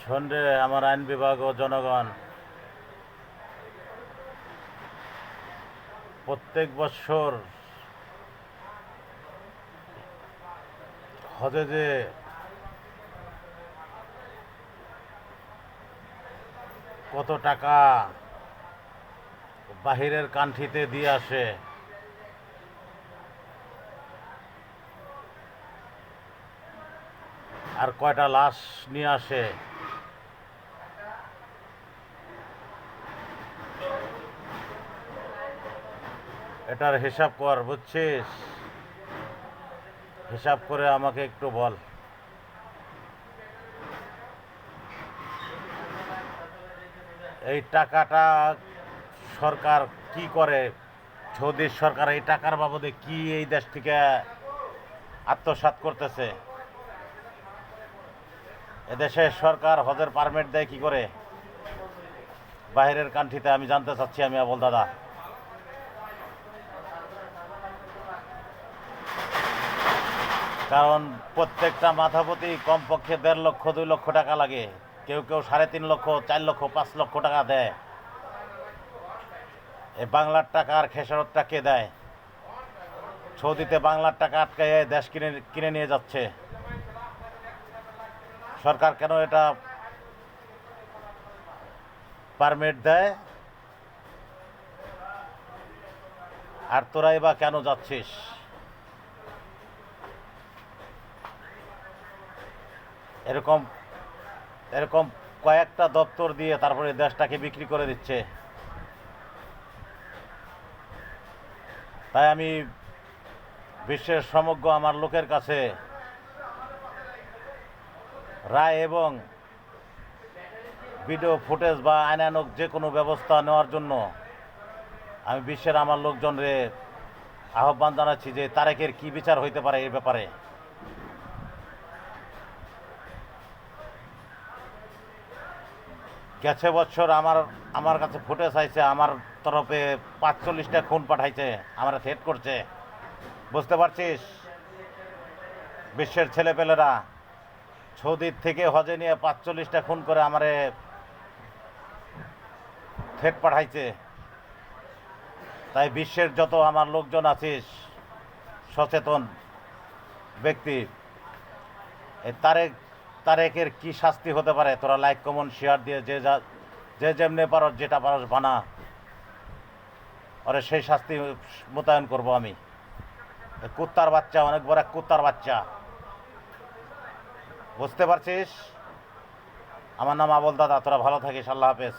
শোনরে আমার আইন বিভাগ ও জনগণ, প্রত্যেক বছর হজে যে কত টাকা বাহিরের কান্ট্রিতে দিয়ে আসে, আর কয়টা লাশ নিয়ে আসে, এটার হিসাব কর, বুঝছিস? হিসাব করে আমাকে একটু বল। এই টাকাটা সরকার কি করে? সৌদির সরকার এই টাকার বাবদে কি এই দেশ থেকে আত্মসাৎ করতেছে? এদেশের সরকার হজের পারমিট দেয় কি করে বাইরের কান্ট্রিতে? আমি জানতে চাচ্ছি, আমি আবুল দাদা। কারণ প্রত্যেকটা মাথাপতি কমপক্ষে 1.5 লক্ষ 2 লক্ষ টাকা লাগে, কেউ কেউ 3.5 লক্ষ 4 লক্ষ 5 লক্ষ টাকা দেয়। এই বাংলার টাকা আর খেসারতটা কে দেয়? সৌদিতে বাংলার টাকা আটকায় দেশ কিনে কিনে নিয়ে যাচ্ছে। সরকার কেন এটা পারমিট দেয়? আর তোরাই বা কেন যাচ্ছিস? এরকম এরকম কয়েকটা দপ্তর দিয়ে তারপরে দেশটাকে বিক্রি করে দিচ্ছে। তাই আমি বিশ্বের সমগ্র আমার লোকের কাছে রায় এবং ভিডিও ফুটেজ বা আইনানুগ যে কোনো ব্যবস্থা নেওয়ার জন্য আমি বিশ্বের আমার লোকজনরে আহ্বান জানাচ্ছি যে তারেকের কি বিচার হইতে পারে এই ব্যাপারে। গেছে বছর আমার কাছে ফুটেজ আইছে, আমার তরফে 45টা খুন পাঠাইছে, আমার থ্রেট করছে। বুঝতে পারছিস? বিশ্বের ছেলেপেলেরা সৌদির থেকে হজে নিয়ে 45টা খুন করে আমারে থ্রেট পাঠাইছে। তাই বিশ্বের যত আমার লোকজন আছিস সচেতন ব্যক্তি, এই তারেকের কি শাস্তি হতে পারে তোরা লাইক কমেন্ট শেয়ার দিয়ে যে যেমনি পারো, যেটা পারো বানা, ওরে সেই শাস্তি মোতায়েন করব আমি। কুত্তার বাচ্চা, অনেক বড় এক কুত্তার বাচ্চা। বুঝতে পারছিস? আমার নাম আবুল দাদা। তোরা ভালো থাকিস। আল্লাহ হাফেজ।